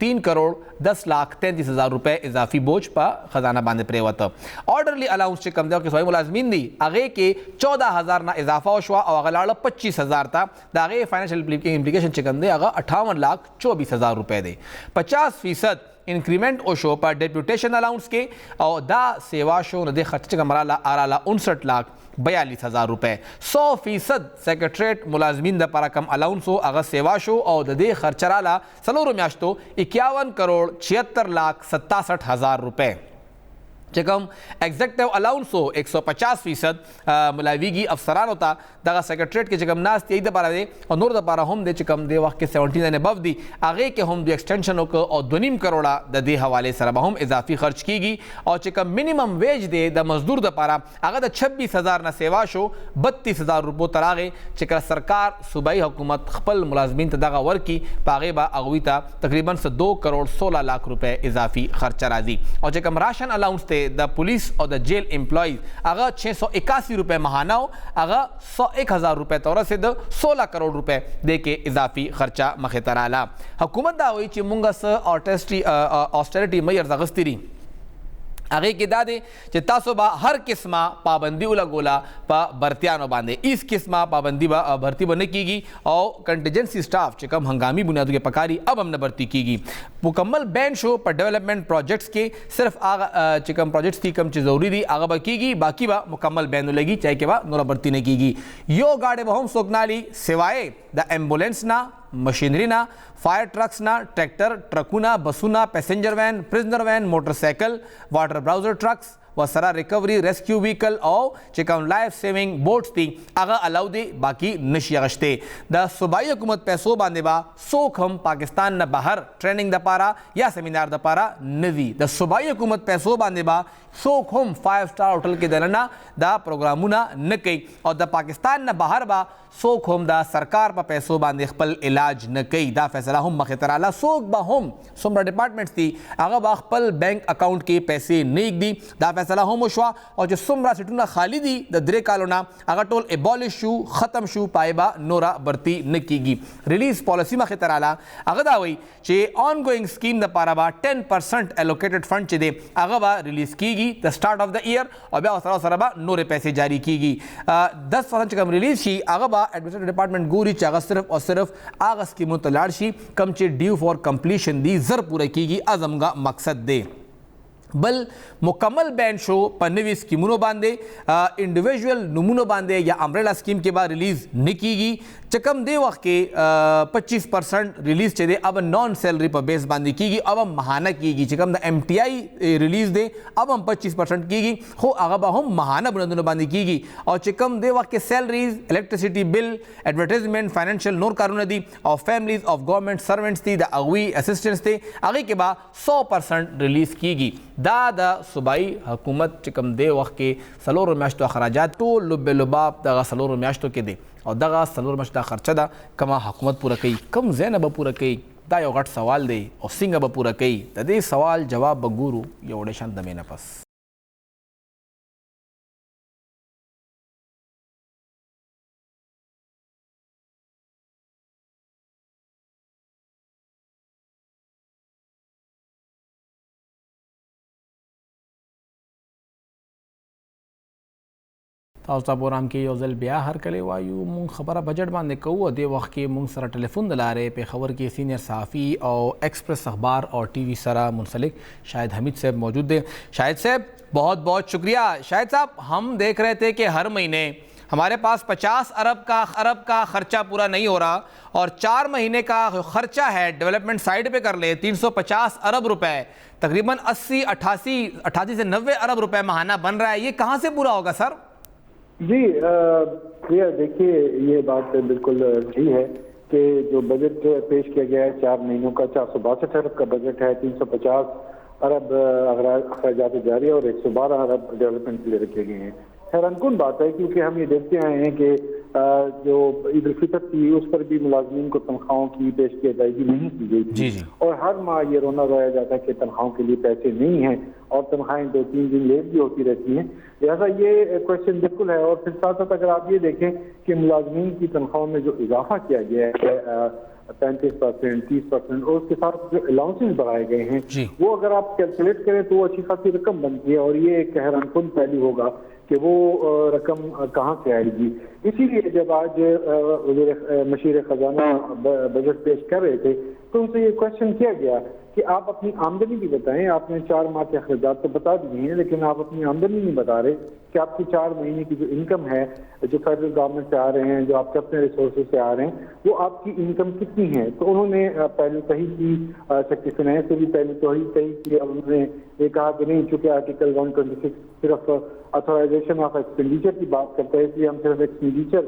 3,10,33,000 روپے اضافی بوج په خزانه باندې پریوته. آرډرلی الاؤنس چې کم دی کې صوبایي ملازمین دی هغه کې 14,000 نه اضافه وشو او هغه لاړه 25,000 ته. د هغه فائنانشل امپلیکیشن چې کم دی هغه 58,24,000 روپے دی. 50% انکریمنٹ او شو پر ڈیپوٹیشن الاؤنس کے او دا سیوا شو ندے خرچ کا مرالا آرالا 59,42,000 روپے. 100% سیکریٹریٹ ملازمین دا پارا کم الاؤنس ہو اگر سیوا شو او دے خرچرالا سلورو میاشتو 51,76,67,000 روپے. چکم ایگزیکٹیو الاؤنس ہو 150% ملاویگی افسران ہوتا دغه سیکریٹریٹ کے چکم ناس تی د پارا دے اور نور د پارا هم دے چکم دے وقت کے 79 ابو دی اگے کے هم دی ایکسٹینشن کو اور 2.5 کروڑا د دے حوالے سره به هم اضافی خرچ کیگی. اور چکم منیمم ویج دے د مزدور د پارا اگر د 26,000 نہ سیوا شو 32,000 روپے تراغے چکر سرکار صوبائی حکومت خپل ملازمین ته دغه ور کی پاغه با اغویتا تقریبا 2,16,00,000 روپے اضافی خرچ راضی. اور چکم راشن الاؤنس دا پولیس اور دا جیل امپلائیز اگر 681 روپے ماہانہ ہو اگر 101,000 روپے طور سے دا 16 کروڑ روپے دے کے اضافی خرچہ مخیطر آلا. حکومت دا ہوئی چی منگا سا آسٹریٹی میئر زغستری اگے کی دا دے چی تاسو با ہر قسمہ پابندی اولا گولا پا برتیانو باندے اس قسمہ پابندی با بھرتی بنے کی گی اور کنٹیجنسی سٹاف چکم ہنگامی بنیادوں کے پکاری اب ہم نے بھرتی کی گی. مکمل بین شو پر ڈیولپمنٹ پروجیکٹس کے صرف آگا چکم پروجیکٹس کی کم چیز ضروری دی آگا با کی گی باقی با مکمل بین لگی چاہے کہ با نورا بھرتی نے کی گی. یو گاڑے با ہم سوکنالی سوائے دا ایمبولینس نا مشینری نا فائر ٹرکس نا ٹریکٹر ٹرکونا بسونا پیسنجر وین پرزنر وین موٹر سائیکل واٹر براؤزر ٹرکس و سرا ریکوری ریسکیو ویکل او چکم لائف سیونگ بوٹس تی اگا الاو دے باقی نشی اغشتے. دا صوبائی حکومت پیسو باندے با سوک ہم پاکستان نہ باہر ٹریننگ دا پارا یا سیمینار دا پارا نوی. دا صوبائی حکومت پیسو باندے با سوک ہم 5 سٹار ہوٹل کے دننا دا پروگرامونا نکی اور دا پاکستان نہ باہر با سوک ہم دا سرکار پا پیسو باندے خپل علاج نکی. دا فیصلہ ہم مخیطر آلا سوک با ہم سمرا ڈپارٹمنٹس تی اگا با خپل بینک اکاؤنٹ کے پیسے نیک دی دا فیصلہ ہم شوا اور جو سمرا سٹونا خالی دی دا درے کالونا اگا ٹول ایبالش شو ختم شو پائے با نورا برتی نکی گی. ریلیز پالیسی مخیطر آلا اگا دا ہوئی چے آن گوئنگ سکیم دا پارا با 10% ایلوکیٹڈ فنڈ چے دے اگا با ریلیز کی گی دا سٹارٹ آف دا ایئر اور بیا سرا سرا با نورے پیسے جاری کی گی. 10% چکم ریلیز شی اگا با ایڈمنسٹریٹو ڈپارٹمنٹ گوری چاگا صرف اور صرف آگا سکیموں تلار شی کم چے ڈیو فور کمپلیشن دی زر پورے کی گی ازم گا مقصد دے. بل مکمل بین شو پنوی سکیمونو باندے انڈیویجول نمونو باندے یا امبریلا سکیم کے بعد ریلیز نکی گی. چکم دے وقت کے 25% ریلیز چے دے اب نان سیلری پر بیس باندی کی گی اب ہم مہانہ کی گی. چکم دا ایم ٹی آئی ریلیز دے اب ہم 25% کی گی خو اغبا ہم مہانہ بندونو باندی کی گی. اور چکم دے وقت کے سیلریز الیکٹریسٹی بل ایڈورٹیزمنٹ فائنینشیل نور کارون دی اور فیملیز آف گورنمنٹ سرونٹس دی دا اغوی اسسٹنس تے اگے کے بعد 100% ریلیز کی گی. دا صوبائی حکومت چکم دے وقت کے سلور میاشتو اخراجات تو لب لباب دا سلور میاشتو کے دے اور دا سلور میاشتو خرچہ دا کما حکومت پورا کئی کم زینب پورا کئی دا یو غٹ سوال دے اور سنگ پورا کئی دا دے سوال جواب بگورو یو ڈیشان دمینا پس. تاسو ته پروګرام کې یو ځل بیا هر کله وایو مونږ خبره بجټ باندې کوو. دې وخت کې مونږ سره ټلیفون د لارې پېښور کې سینئر صحافي او ایکسپریس اخبار اور ٹی وی سره منسلک شاہد حمید صاحب موجود ہیں. شاہد صاحب بہت بہت شکریہ. شاہد صاحب ہم دیکھ رہے تھے کہ ہر مہینے ہمارے پاس 50 ارب کا خرچہ پورا نہیں ہو رہا اور 4 مہینے کا خرچہ ہے ڈیولپمنٹ سائڈ پہ کر لے 350 ارب روپے تقریباً 88 سے 90 ارب روپے ماہانہ بن رہا ہے. یہ کہاں سے پورا ہوگا سر؟ جی دیکھیے یہ بات بالکل صحیح ہے کہ جو بجٹ پیش کیا گیا ہے 4 مہینوں کا 462 ارب کا بجٹ ہے. 350 ارب اخراجات جاری اور 112 ارب ڈیولپمنٹ کے لیے رکھے گئے ہیں. حیران کن بات ہے کیونکہ ہم یہ دیکھتے آئے ہیں کہ جو عید الفطر تھی اس پر بھی ملازمین کو تنخواہوں کی پیش کی ادائیگی نہیں کی گئی تھی، اور ہر ماہ یہ رونا رویا جاتا ہے کہ تنخواہوں کے لیے پیسے نہیں ہیں، اور تنخواہیں 2-3 دن لیٹ بھی ہوتی رہتی ہیں۔ لہٰذا یہ کویشچن بالکل ہے۔ اور پھر ساتھ ساتھ اگر آپ یہ دیکھیں کہ ملازمین کی تنخواہوں میں جو اضافہ کیا گیا ہے 35%، 30%، اور اس کے ساتھ جو الاؤنسز بڑھائے گئے ہیں وہ اگر آپ کیلکولیٹ کریں تو وہ اچھی خاصی رقم بنتی ہے، اور یہ ایک حیران کن پہلو ہوگا کہ وہ رقم کہاں سے آئے گی۔ اسی لیے جب آج مشیر خزانہ بجٹ پیش کر رہے تھے تو ان سے یہ کویشچن کیا گیا کہ آپ اپنی آمدنی بھی بتائیں، آپ نے 4 ماہ کے اخراجات تو بتا دیے ہیں لیکن آپ اپنی آمدنی نہیں بتا رہے کہ آپ کی 4 مہینے کی جو انکم ہے جو فیڈرل گورنمنٹ سے آ رہے ہیں، جو آپ کے اپنے ریسورسز سے آ رہے ہیں، وہ آپ کی انکم کتنی ہے۔ تو انہوں نے پہلے صحیح کی، سیکٹری فائنانس سے بھی پہلے تو صحیح کی، اور انہوں نے یہ کہا کہ نہیں، چونکہ آرٹیکل 126 صرف اتھورائزیشن آف ایکسپینڈیچر کی بات کرتا ہے، اس لیے ہم صرف ایکسپینڈیچر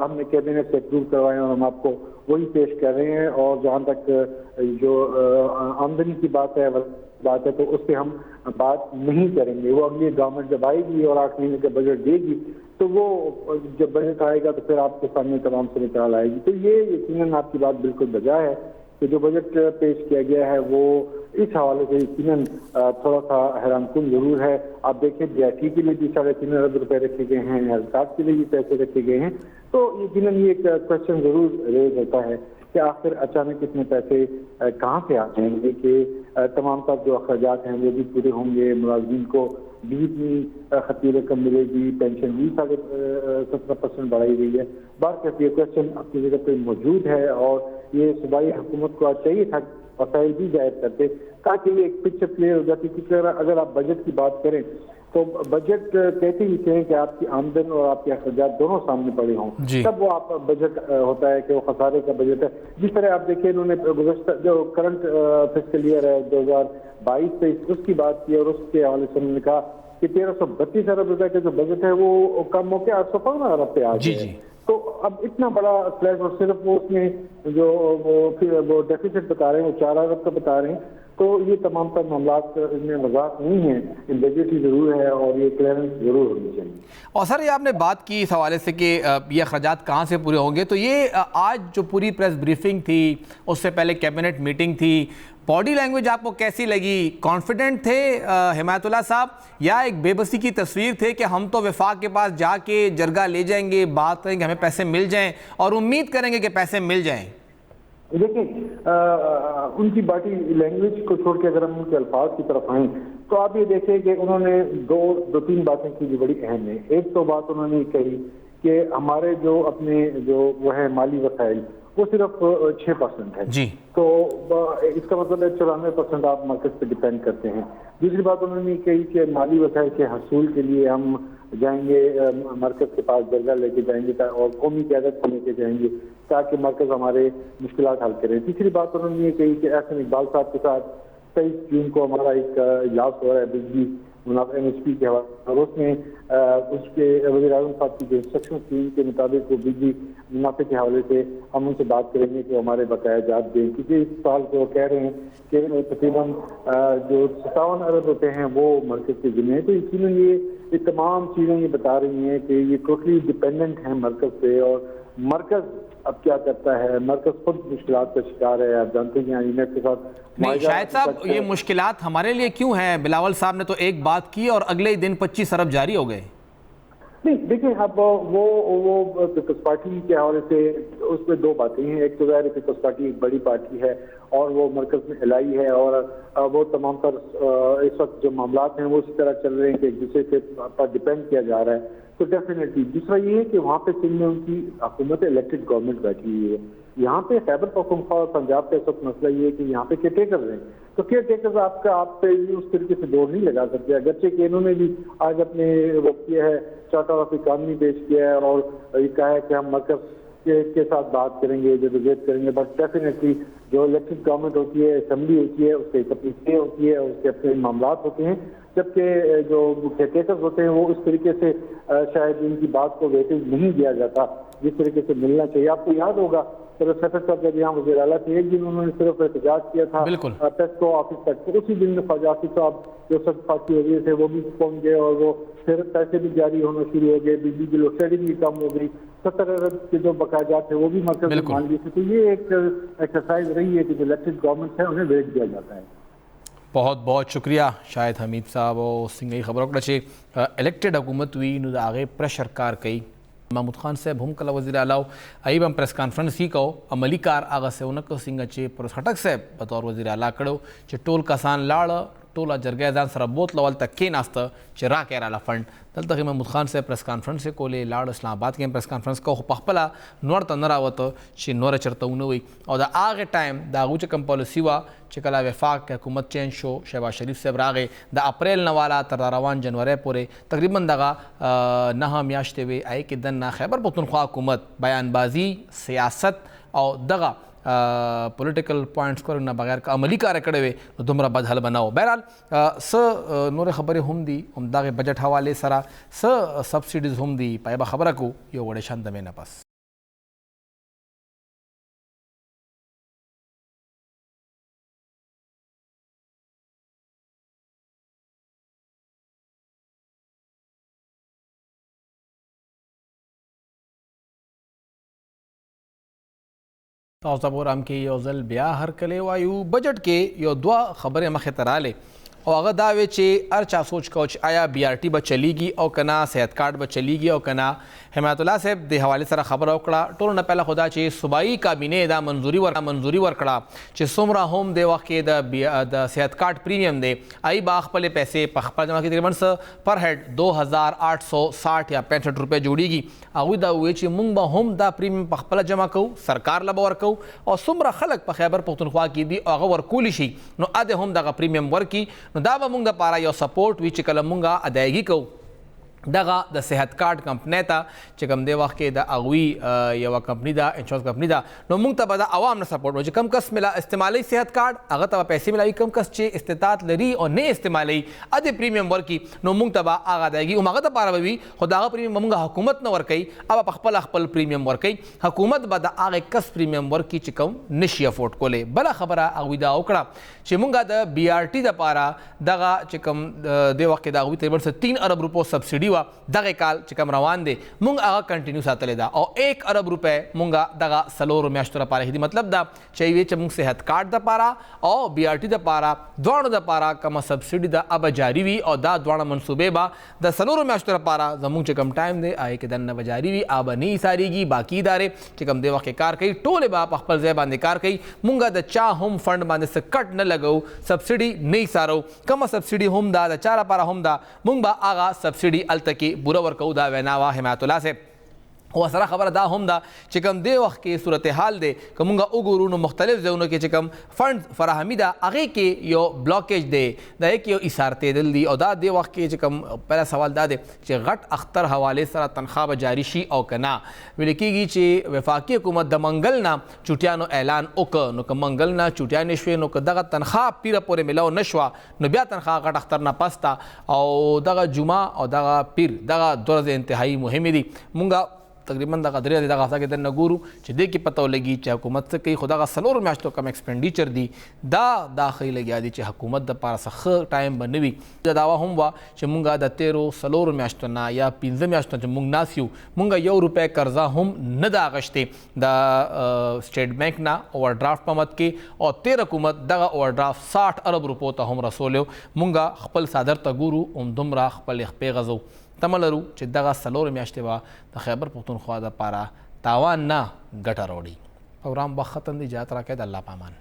ہم نے کیبنٹ سے اپروو کروائے اور ہم آپ کو وہی پیش کر رہے ہیں، اور جہاں تک جو آمدنی کی بات ہے تو اس پہ ہم بات نہیں کریں گے۔ وہ اگلی گورنمنٹ جب آئے گی اور 8 مہینے کا بجٹ دے گی تو وہ جب بجٹ آئے گا تو پھر آپ کے سامنے تمام سے نکال آئے گی۔ تو یہ یقیناً آپ کی بات بالکل بجا ہے کہ جو بجٹ پیش کیا گیا ہے وہ اس حوالے سے یقیناً تھوڑا سا حیران کن ضرور ہے۔ آپ دیکھیں DIT کے لیے بھی 3.5 ارب روپے رکھے گئے ہیں، حرکات کے لیے بھی پیسے رکھے گئے ہیں، تو یقیناً یہ ایک کویشچن ضرور ریز ہوتا ہے کہ آخر اچانک اتنے پیسے کہاں سے آتے ہیں کہ تمام تر جو اخراجات ہیں وہ بھی پورے ہوں گے، ملازمین کو بھی اتنی خطی رقم ملے گی، پینشن بھی 17.5% بڑھائی گئی ہے۔ بات یہ کویشچن اپنی جگہ پہ موجود ہے، اور یہ صوبائی حکومت کو چاہیے تھا وسائل بھی ظاہر کرتے تاکہ یہ ایک پکچر کلیئر ہو جاتی۔ کیونکہ اگر آپ بجٹ کی بات کریں تو بجٹ کہتے ہی ہیں کہ آپ کی آمدن اور آپ کے اخراجات دونوں سامنے پڑے ہوں، تب وہ آپ بجٹ ہوتا ہے کہ وہ خسارے کا بجٹ ہے۔ جس طرح آپ دیکھیں انہوں نے گزشتہ جو کرنٹ فسکل ایئر ہے 2022-23 اس کی بات کی، اور اس کے حوالے سے انہوں نے کہا کہ 1332 ارب روپے کا جو بجٹ ہے وہ کم ہو کے 815 ارب پہ آ گیا ہے۔ تو اب اتنا بڑا فلیش، اور صرف وہ اس میں جو وہ ڈیفیسٹ بتا رہے ہیں وہ 4 ارب کا بتا رہے ہیں، تو یہ تمام تر معاملات ان میں وضاحت نہیں ہیں، بجٹ ہی ضرور ہے اور یہ کلیئرنس ضرور ہونی چاہیے۔ اور سر یہ آپ نے بات کی اس حوالے سے کہ یہ اخراجات کہاں سے پورے ہوں گے، تو یہ آج جو پوری پریس بریفنگ تھی، اس سے پہلے کیبنٹ میٹنگ تھی، باڈی لینگویج آپ کو کیسی لگی؟ کانفیڈنٹ تھے حمایت اللہ صاحب، یا ایک بے بسی کی تصویر تھے کہ ہم تو وفاق کے پاس جا کے جرگہ لے جائیں گے، بات کریں گے ہمیں پیسے مل جائیں اور امید کریں گے کہ پیسے مل جائیں؟ دیکھیں ان کی باڈی لینگویج کو چھوڑ کے اگر ہم ان کے الفاظ کی طرف آئیں تو آپ یہ دیکھیں کہ انہوں نے دو تین باتیں کی جو بڑی اہم ہیں۔ ایک تو بات انہوں نے کہی کہ ہمارے جو اپنے جو وہ ہے مالی وسائل وہ صرف 6% ہے، تو اس کا مطلب ہے 94% آپ مرکز پہ ڈیپینڈ کرتے ہیں۔ دوسری بات انہوں نے کہی کہ مالی وسائل کے حصول کے لیے ہم جائیں گے مرکز کے پاس، جرگہ لے کے جائیں گے اور قومی قیادت کو لے کے جائیں گے تاکہ مرکز ہمارے مشکلات حل کرے۔ تیسری بات انہوں نے یہ کہی کہ احسن اقبال صاحب کے ساتھ 23 جون کو ہمارا ایک اجلاس ہو رہا ہے بجلی MSP کے حوالے، اور اس میں اس کے وزیر اعظم صاحب کی جو انسٹرکشن تھی ان کے مطابق وہ بجلی منافع کے حوالے سے ہم ان سے بات کریں گے کہ ہمارے بقایا جات دیں، کیونکہ اس سال جو کہہ رہے ہیں کہ تقریباً جو 57 ارب روپے ہیں وہ مرکز کے ذمہ ہیں۔ تو یقیناً یہ تمام چیزیں یہ بتا رہی ہیں کہ یہ ٹوٹلی ڈپینڈنٹ ہیں مرکز پہ، اور مرکز اب کیا کرتا ہے، مرکز خود مشکلات کا شکار ہے۔ آپ جانتے ہیں IMF کے ساتھ نہیں شاہد صاحب، یہ مشکلات ہمارے لیے کیوں ہیں؟ بلاول صاحب نے تو ایک بات کی اور اگلے دن 25 ارب جاری ہو گئے۔ نہیں دیکھیں، اب وہ پیپلز پارٹی کے حوالے سے اس میں دو باتیں ہیں۔ ایک تو ظاہر ہے پیپلز پارٹی ایک بڑی پارٹی ہے اور وہ مرکز میں الائی ہے، اور وہ تمام تر اس وقت جو معاملات ہیں وہ اسی طرح چل رہے ہیں کہ ایک دوسرے پر ڈیپینڈ کیا جا رہا ہے، تو ڈیفینیٹلی۔ دوسرا یہ ہے کہ وہاں پہ سندھ میں ان کی حکومت الیکٹڈ گورنمنٹ بیٹھی ہوئی ہے۔ یہاں پہ خیبر پختونخوا اور پنجاب کا اس وقت مسئلہ یہ ہے کہ یہاں پہ کیئر ٹیکرز ہیں، تو کیئر ٹیکرز آپ پہ اس طریقے سے دور نہیں لگا سکتے، اگرچہ کہ انہوں نے بھی آج اپنے وہ کیا ہے چارٹر آف اکانومی پیش کیا ہے اور یہ کہا ہے کہ ہم مرکز کے ساتھ بات کریں گے، جدوجہد کریں گے، بٹ ڈیفینیٹلی جو الیکٹڈ گورنمنٹ ہوتی ہے، اسمبلی ہوتی ہے، اس کی ایک اپنی سے ہوتی ہے، اس کے اپنے معاملات ہوتے ہیں، جبکہ جو کیسز ہوتے ہیں وہ اس طریقے سے شاید ان کی بات کو ویٹیج نہیں دیا جاتا جس طریقے سے ملنا چاہیے. آپ کو یاد ہوگا سفیر صاحب جب یہاں وزیر اعلیٰ تھے ایک دن انہوں نے صرف احتجاج کیا تھا پیسکو آفس تک, اسی دن خواجہ آصف صاحب جو صدقاتی وزیر تھے وہ بھی پہنچ گئے اور وہ پھر پیسے بھی جاری ہونا شروع ہو گئے, بجلی کی لوڈ شیڈنگ بھی کم ہو گئی, 70 ارب کے جو بقایا تھے وہ بھی مرکز میں مان لیے تھے. تو یہ ایک ایکسرسائز رہی ہے کہ جو الیکٹڈ گورنمنٹ ہے انہیں ویٹ دیا جاتا ہے. بہت بہت شکریہ شاہد حمید صاحب او څنګه خبرو کړه چې الیکټډ حکومت وي نو د هغې پریشر کار کوي. محمود خان صاحب هم کله وزیر اعلی ای هم پریس کانفرنس هی کو عملی کار هغه څه ونه کو څنګه چې پروس خټک صاحب بطور وزیر اعلی کړو چې ټول کسان لاړه ټوله جرګه ځان سره بوتله ولته کېناسته چې راکړې راله فنډ. دلته محمود خان صاحب پریس کانفرنس یې کولې, لاړ اسلام آباد کې هم پریس کانفرنس کو, خو پخپله نور ته نه راوته چې نوره چېرته ونه وي. او د هغې ټایم د هغوی چې کوم پالیسي وه چې کله وفاق حکومت چینج شو, شهباز شریف صاحب راغې د اپریل نه والا تر روان جنوري پورې تقریبا دغه 9 میاشتې وې. هغې کې دننه خیبر پښتونخوا حکومت بیانبازي, سیاست او دغه پولیټیکل پوائنټس کو نه بغیر که عملی کار کړی وي نو دومره بد حل به نه و. بهرحال څه نورې خبرې هم دي همدغې بجټ حوالې سره, څه سبسیډیز هم دي, پای به خبره کو یو وړې شان دمې نه پس. تاسو ته پروګرام کې یو ځل بیا هرکلی وایو. بجټ کې یو دوه خبرې مخې ته رالې او هغه دا وی چې هر چا سوچ کو چې آیا بی آر ټي به چلیږي او که نه, صحت کارډ به چلیږي او که نه. حمایت الله صاحب د حوالې سره خبره وکړه. ټولو نه پهله خو دا چې صوبایي کابینې دا منظوري ورکړه چې څومره هم د وخت کې د صحت کارډ پریمیم دی ای به خپلې پیسې په خپله جمع کړي. تقریبا پر هیډ 2860 یا 65 روپۍ جوړیږي. هغوی دا وویل چې موږ به هم دا پریمیم په خپله جمع کوو, سرکار له به ورکوو او څومره خلک په خیبر پښتونخوا کې دي هغه ورکولی شي نو ادې هم دغه پریمیم ورکي. نو دا به موږ دپاره یو سپورټ وي چې کله موږ ادایګي کوو دغه د صحت کارډ کمپنۍ ته چې کوم دی وخت کې د هغوی یوه کمپني ده, انشورنس کمپني ده, نو موږ ته به د عوام نه سپورټ وي چې کوم کس استعمالوي صحت کارډ هغه ته به پیسې ملاوي, کوم کس چې استطاعت لري او نه استعمالوي ادې پریمیم ورکي نو موږ ته به هغه ادایګي هماغه دپاره به وي. خو د هغه پریمیم به موږ حکومت نه ورکوي, هغه به پخپله خپل پریمیم ورکوي. حکومت به د هغې کس پریمیم ورکي چې کوم نشي افورډ کولی. بله خبره هغوی دا وکړه چې موږ د بی آر ټي دپاره دغه چې کوم دې وخت کې د هغوی تقریبا 3 ارب روپو سبسیډي وه دغې کال چې کوم روان دی مونږ هغه کنټینیو ساتلی ده او 1 ارب روپۍ مونږ دغه 4 میاشتو لپاره ایښي دي. مطلب دا چې وی چې مونږ صحت کارډ دپاره او بی آر ټي دپاره دواړو دپاره کومه سبسیډي ده هغه به جاري وي او دا دواړه منصوبې به د 4 میاشتو لپاره زمونږ چې کوم ټایم دی هغې کې دننه به جاري وي, هغه به نه ایسارېږي. باقي ادارې چې کوم دې وخت کې کار کوي ټولې به په خپل ځای باندې کار کوي. مونږ د چا هم فنډ باندې څه کټ نه لګو, سبسیډي نه ایسارو. کومه سبسیډي هم ده د چا لپاره هم ده مونږ به هغه سبسیډي هلته کې پوره ورکوو. دا وینا وا حمایت الله صاحب. او سره خبره دا هم ده چې کوم دې وخت کې صورتحال دی که مونږ وګورو نو مختلف ځایونو کې چې کوم فنډ فراهمي ده هغې کې یو بلاکیج دی, د هغې کې یو ایسارتېدل دي. او دا دې وخت کې چې کوم پهله سوال دا دی چې غټ اختر حوالې سره تنخوا به جاري شي او که نه. ویل کېږي چې وفاقي حکومت د منګل نه چوټیانو اعلان وکړ نو که منګل نه چوټیانې شوې نو که دغه تنخوا پیره پورې میلاو نه شوه نو بیا تنخوا غټ اختر نه پس ته او دغه جمعه او دغه پیر دغه 2 ورځې انتهایي مهمې دي. مونږ تقریبا دغه درې دغه هڅه کې دننه ګورو چې دې کې پته ولګي چې حکومت څه کوي. خو دغه 4 میاشتو کم ایکسپینډیچر دي دا ښایي لګیا دي چې حکومت دپاره څه ښه ټایم به نه وي. دا دعوه هم وه چې مونږ د 13 میاشتو نه یا 15 میاشتو چې مونږ ناست یو مونږ 1 روپۍ قرضه هم نه ده اخیستې د سټیټ بینک نه اوورډرافټ په مد کې, او تېر حکومت دغه اوورډرافټ 60 ارب روپو ته هم رسولی. مونږ خپل څادر ته ګورو همدومره خپل خپې غځو. تمه لرو چې دغه 4 میاشتې به د خیبر پښتونخوا دپاره تاوان نه ګټه راوړي. پروګرام وخت ختم دی, اجازت راکړئ. د الله په امان.